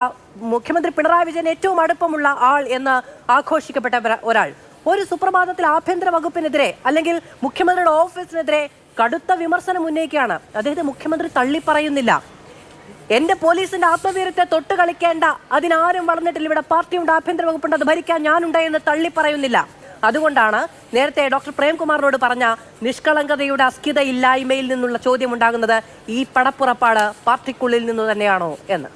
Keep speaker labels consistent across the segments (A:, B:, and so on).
A: മുഖ്യമന്ത്രി പിണറായി വിജയൻ ഏറ്റവും അടുപ്പമുള്ള ആൾ എന്ന് ആഘോഷിക്കപ്പെട്ട ഒരാൾ ഒരു സുപ്രഭാതത്തിൽ ആഭ്യന്തര വകുപ്പിനെതിരെ അല്ലെങ്കിൽ മുഖ്യമന്ത്രിയുടെ ഓഫീസിനെതിരെ കടുത്ത വിമർശനം ഉന്നയിക്കുകയാണ്. അദ്ദേഹത്തെ മുഖ്യമന്ത്രി തള്ളിപ്പറയുന്നില്ല. എന്റെ പോലീസിന്റെ ആത്മവീര്യത്തെ തൊട്ട് കളിക്കേണ്ട, അതിനാരും വളർന്നിട്ടില്ല, ഇവിടെ പാർട്ടിയുണ്ട്, ആഭ്യന്തര വകുപ്പുണ്ട്, അത് ഭരിക്കാൻ ഞാനുണ്ട് എന്ന് തള്ളിപ്പറയുന്നില്ല. അതുകൊണ്ടാണ് നേരത്തെ ഡോക്ടർ പ്രേംകുമാറിനോട് പറഞ്ഞ നിഷ്കളങ്കതയുടെ അസ്കിതയില്ലായ്മയിൽ നിന്നുള്ള ചോദ്യം ഉണ്ടാകുന്നത്, ഈ പടപ്പുറപ്പാട് പാർട്ടിക്കുള്ളിൽ നിന്ന് തന്നെയാണോ എന്ന്.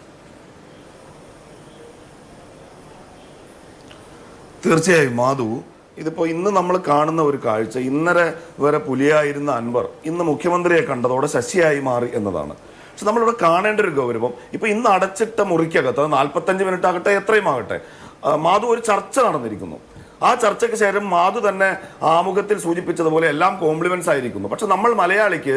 B: തീർച്ചയായും മാധു, ഇതിപ്പോൾ ഇന്ന് നമ്മൾ കാണുന്ന ഒരു കാഴ്ച, ഇന്നലെ വരെ പുലിയായിരുന്ന അൻവർ ഇന്ന് മുഖ്യമന്ത്രിയെ കണ്ടതോടെ ശശിയായി മാറി എന്നതാണ്. പക്ഷെ നമ്മളിവിടെ കാണേണ്ട ഒരു ഗൗരവം, ഇപ്പൊ ഇന്ന് അടച്ചിട്ട മുറിക്കകത്ത് 45 മിനിറ്റ് ആകട്ടെ, എത്രയും ആകട്ടെ, മാധു ഒരു ചർച്ച നടന്നിരിക്കുന്നു. ആ ചർച്ചയ്ക്ക് ശേഷം മാധു തന്നെ ആമുഖത്തിൽ സൂചിപ്പിച്ചതുപോലെ എല്ലാം കോംപ്ലിമെന്റ്സ് ആയിരിക്കുന്നു. പക്ഷെ നമ്മൾ മലയാളിക്ക്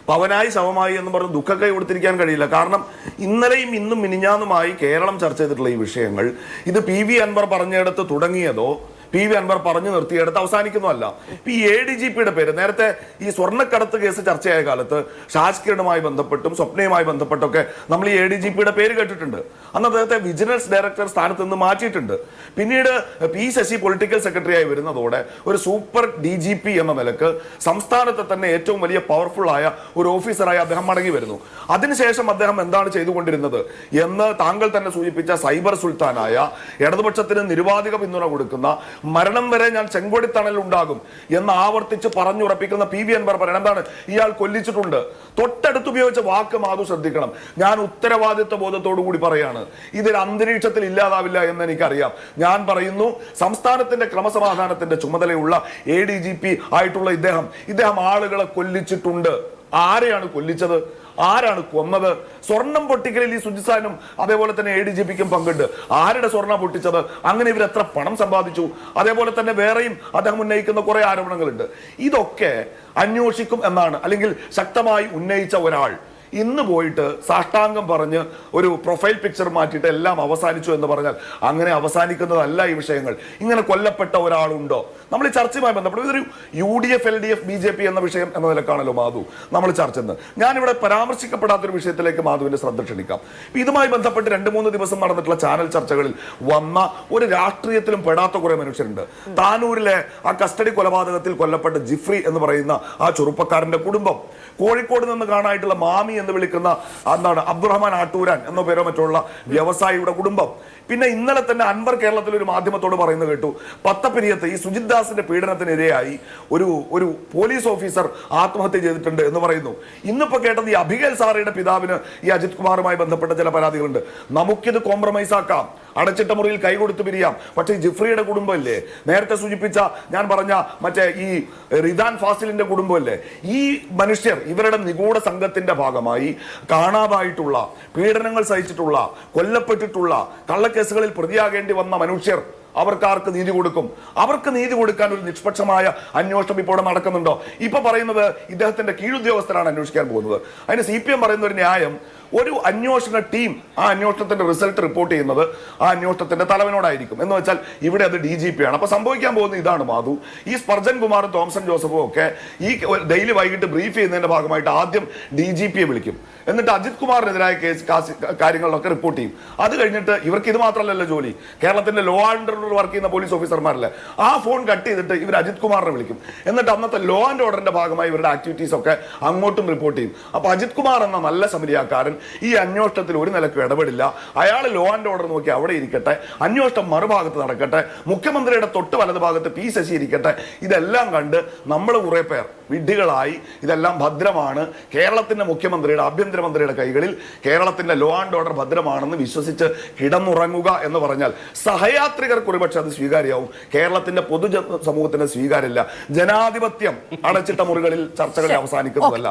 B: പവനായി ശവമായി എന്ന് പറഞ്ഞ് ദുഃഖക്കൈ കൊടുത്തിരിക്കാൻ കഴിയില്ല. കാരണം ഇന്നലെയും ഇന്നും മിനിഞ്ഞാന്നുമായി കേരളം ചർച്ച ചെയ്തിട്ടുള്ള ഈ വിഷയങ്ങൾ, ഇത് PV അൻവർ പറഞ്ഞെടുത്ത് തുടങ്ങിയതോ PV അൻവർ പറഞ്ഞു നിർത്തിയെടുത്ത് അവസാനിക്കുന്നതല്ല. ഇപ്പൊ ഈ ADGPയുടെ പേര് നേരത്തെ ഈ സ്വർണ്ണക്കടത്ത് കേസ് ചർച്ചയായ കാലത്ത് ഷാജ്കിരണുമായി ബന്ധപ്പെട്ടും സ്വപ്നയുമായി ബന്ധപ്പെട്ടൊക്കെ നമ്മൾ ഈ ADGPയുടെ പേര് കേട്ടിട്ടുണ്ട്. അന്ന് അദ്ദേഹത്തെ വിജിലൻസ് ഡയറക്ടർ സ്ഥാനത്ത് നിന്ന് മാറ്റിയിട്ടുണ്ട്. പിന്നീട് P ശശി പൊളിറ്റിക്കൽ സെക്രട്ടറി ആയി വരുന്നതോടെ ഒരു സൂപ്പർ DGP എന്ന നിലക്ക് സംസ്ഥാനത്തെ തന്നെ ഏറ്റവും വലിയ പവർഫുൾ ആയ ഒരു ഓഫീസറായി അദ്ദേഹം മടങ്ങി വരുന്നു. അതിനുശേഷം അദ്ദേഹം എന്താണ് ചെയ്തുകൊണ്ടിരുന്നത് എന്ന് താങ്കൾ തന്നെ സൂചിപ്പിച്ച സൈബർ സുൽത്താനായ, ഇടതുപക്ഷത്തിന് നിരുപാധിക പിന്തുണ കൊടുക്കുന്ന, മരണം വരെ ഞാൻ ചെങ്കൊടിത്തണൽ ഉണ്ടാകും എന്ന് ആവർത്തിച്ച് പറഞ്ഞുറപ്പിക്കുന്ന PV അൻവർ പറയണം എന്താണ്, ഇയാൾ കൊല്ലിച്ചിട്ടുണ്ട്. തൊട്ടടുത്ത് ഉപയോഗിച്ച വാക്ക് മാധു ശ്രദ്ധിക്കണം. ഞാൻ ഉത്തരവാദിത്വ ബോധത്തോടു കൂടി പറയാണ്, ഇതിൽ അന്തരീക്ഷത്തിൽ ഇല്ലാതാവില്ല എന്ന് എനിക്കറിയാം. ഞാൻ പറയുന്നു, സംസ്ഥാനത്തിന്റെ ക്രമസമാധാനത്തിന്റെ ചുമതലയുള്ള ADGP ആയിട്ടുള്ള ഇദ്ദേഹം ആളുകളെ കൊല്ലിച്ചിട്ടുണ്ട്. ആരെയാണ് കൊല്ലിച്ചത്? ആരാണ് കൊന്നത്? സ്വർണം പൊട്ടിക്കലിൽ ഈ സുജിസാനും അതേപോലെ തന്നെ ADGPക്കും പങ്കുണ്ട്. ആരുടെ സ്വർണം പൊട്ടിച്ചത്? അങ്ങനെ ഇവർ എത്ര പണം സമ്പാദിച്ചു? അതേപോലെ തന്നെ വേറെയും അദ്ദേഹം ഉന്നയിക്കുന്ന കുറെ ആരോപണങ്ങളുണ്ട്. ഇതൊക്കെ അന്വേഷിക്കും എന്നാണ്, അല്ലെങ്കിൽ ശക്തമായി ഉന്നയിച്ച ഒരാൾ ഇന്ന് പോയിട്ട് സാഷ്ടാംഗം പറഞ്ഞ് ഒരു പ്രൊഫൈൽ പിക്ചർ മാറ്റിയിട്ട് എല്ലാം അവസാനിച്ചു എന്ന് പറഞ്ഞാൽ അങ്ങനെ അവസാനിക്കുന്നതല്ല ഈ വിഷയങ്ങൾ. ഇങ്ങനെ കൊല്ലപ്പെട്ട ഒരാളുണ്ടോ? നമ്മൾ ഈ ചർച്ചയുമായി ബന്ധപ്പെട്ട് ഇതൊരു UDF LDF BJP എന്ന വിഷയം എന്ന നിലക്കാണല്ലോ മാധു നമ്മൾ ചർച്ച ചെയ്യുന്നത്. ഞാനിവിടെ പരാമർശിക്കപ്പെടാത്തൊരു വിഷയത്തിലേക്ക് മാധുവിന്റെ ശ്രദ്ധ ക്ഷണിക്കാം. ഇതുമായി ബന്ധപ്പെട്ട് 2-3 ദിവസം നടന്നിട്ടുള്ള ചാനൽ ചർച്ചകളിൽ വന്ന ഒരു രാഷ്ട്രീയത്തിലും പെടാത്ത കുറെ മനുഷ്യരുണ്ട്. താനൂരിലെ ആ കസ്റ്റഡി കൊലപാതകത്തിൽ കൊല്ലപ്പെട്ട ജിഫ്രി എന്ന് പറയുന്ന ആ ചെറുപ്പക്കാരന്റെ കുടുംബം, കോഴിക്കോട് നിന്ന് കാണാനായിട്ടുള്ള മാമി എന്ന് വിളിക്കുന്ന അബ്ദുറഹ്മാൻ ആട്ടൂരാൻ എന്നോ പേരോ മറ്റുള്ള വ്യവസായിയുടെ കുടുംബം. പിന്നെ ഇന്നലെ തന്നെ അൻവർ കേരളത്തിൽ ഒരു മാധ്യമത്തോട് പറയുന്നത് കേട്ടു, പത്തപ്പിരിയത്ത് ഈ സുജിത് ദാസിന്റെ പീഡനത്തിനിരയായി ഒരു പോലീസ് ഓഫീസർ ആത്മഹത്യ ചെയ്തിട്ടുണ്ട് എന്ന് പറയുന്നു. ഇന്നിപ്പോ കേട്ടത് ഈ അഭികേൽ സാറയുടെ പിതാവിന് ഈ അജിത് കുമാറുമായി ബന്ധപ്പെട്ട ചില പരാതികളുണ്ട്. നമുക്കിത് കോംപ്രമൈസ് ആക്കാം, അടച്ചിട്ട മുറിയിൽ കൈ കൊടുത്തു പിരിയാം. പക്ഷേ ജിഫ്രിയുടെ കുടുംബമല്ലേ, നേരത്തെ സൂചിപ്പിച്ച ഞാൻ പറഞ്ഞ മറ്റേ ഈ റിദാൻ ഫാസിലിന്റെ കുടുംബമല്ലേ, ഈ മനുഷ്യർ ഇവരുടെ നിഗൂഢ സംഘത്തിന്റെ ഭാഗമായി കാണാതായിട്ടുള്ള, പീഡനങ്ങൾ സഹിച്ചിട്ടുള്ള, കൊല്ലപ്പെട്ടിട്ടുള്ള, കള്ളക്കേസുകളിൽ പ്രതിയാകേണ്ടി വന്ന മനുഷ്യർ, അവർക്കാർക്ക് നീതി കൊടുക്കും? അവർക്ക് നീതി കൊടുക്കാൻ ഒരു നിഷ്പക്ഷമായ അന്വേഷണം ഇപ്പോൾ നടക്കുന്നുണ്ടോ? ഇപ്പൊ പറയുന്നത് ഇദ്ദേഹത്തിന്റെ കീഴുദ്യോഗസ്ഥരാണ് അന്വേഷിക്കാൻ പോകുന്നത്. അതിന് CPM പറയുന്ന ഒരു ന്യായം, ഒരു അന്വേഷണ ടീം ആ അന്വേഷണത്തിന്റെ റിസൾട്ട് റിപ്പോർട്ട് ചെയ്യുന്നത് ആ അന്വേഷണത്തിന്റെ തലവനോടായിരിക്കും. എന്ന് വെച്ചാൽ ഇവിടെ അത് DGP ആണ്. അപ്പൊ സംഭവിക്കാൻ പോകുന്നത് ഇതാണ് മാധു, ഈ സ്പർജൻ കുമാറും തോമസൺ ജോസഫും ഒക്കെ ഈ ഡെയിലി വൈകിട്ട് ബ്രീഫ് ചെയ്യുന്നതിന്റെ ഭാഗമായിട്ട് ആദ്യം DGPയെ വിളിക്കും. എന്നിട്ട് അജിത് കുമാറിനെതിരായ കാര്യങ്ങളിലൊക്കെ റിപ്പോർട്ട് ചെയ്യും. അത് കഴിഞ്ഞിട്ട് ഇവർക്ക് ഇത് മാത്രമല്ലല്ലോ ജോലി, കേരളത്തിന്റെ ലോ ആൻഡ് ഓർഡർ വർക്ക് ചെയ്യുന്ന പോലീസ് ഓഫീസർമാരല്ലേ, ആ ഫോൺ കട്ട് ചെയ്തിട്ട് ഇവർ അജിത് കുമാറിനെ വിളിക്കും. എന്നിട്ട് അന്നത്തെ ലോ ആൻഡ് ഓർഡറിന്റെ ഭാഗമായി ഇവരുടെ ആക്ടിവിറ്റീസ് ഒക്കെ അങ്ങോട്ടും റിപ്പോർട്ട് ചെയ്യും. അപ്പൊ അജിത് കുമാർ എന്ന നല്ല സമരിയാക്കാരൻ ഈ അന്വേഷണത്തിൽ ഒരു നിലയ്ക്കും ഇടപെടില്ല. അയാൾ ലോ ആൻഡ് ഓർഡർ നോക്കി അവിടെ ഇരിക്കട്ടെ, അന്വേഷണം മറുഭാഗത്ത് നടക്കട്ടെ, മുഖ്യമന്ത്രിയുടെ തൊട്ട് വലത് ഭാഗത്ത് P ശശി ഇരിക്കട്ടെ. ഇതെല്ലാം കണ്ട് നമ്മൾ കുറെ പേർ വിഡ്ഢികളായി ഇതെല്ലാം ഭദ്രമാണ്, കേരളത്തിന്റെ മുഖ്യമന്ത്രിയുടെ ആഭ്യന്തരമന്ത്രിയുടെ കൈകളിൽ കേരളത്തിന്റെ ലോ ആൻഡ് ഓർഡർ ഭദ്രമാണെന്ന് വിശ്വസിച്ച് കിടന്നുറങ്ങുക എന്ന് പറഞ്ഞാൽ സഹയാത്രികർക്ക് ഒരുപക്ഷെ അത് സ്വീകാര്യമാവും. കേരളത്തിന്റെ പൊതു സമൂഹത്തിന് സ്വീകാര്യമില്ല. ജനാധിപത്യം അടച്ചിട്ട മുറികളിൽ ചർച്ചകളിൽ അവസാനിക്കുന്നതല്ല.